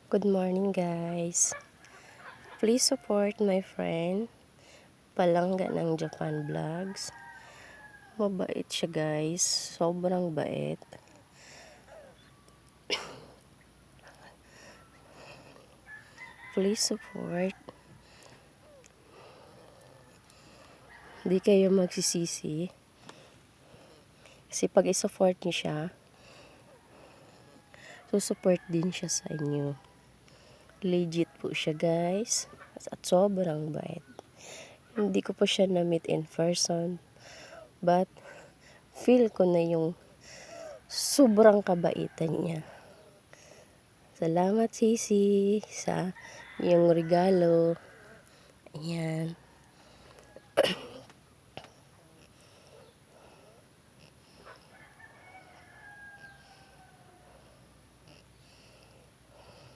Good morning guys. Please support my friend Palangga ng Japan Vlogs. Mabait siya guys. Sobrang bait. Please support. Hindi kayo magsisisi. Kasi pag i-support niyo siya, susupport din siya sa inyo. Legit po siya guys. At sobrang bait. Hindi ko pa siya na-meet in person. But, feel ko na yung sobrang kabaitan niya. Salamat Sisi sa iyong regalo. Ayan.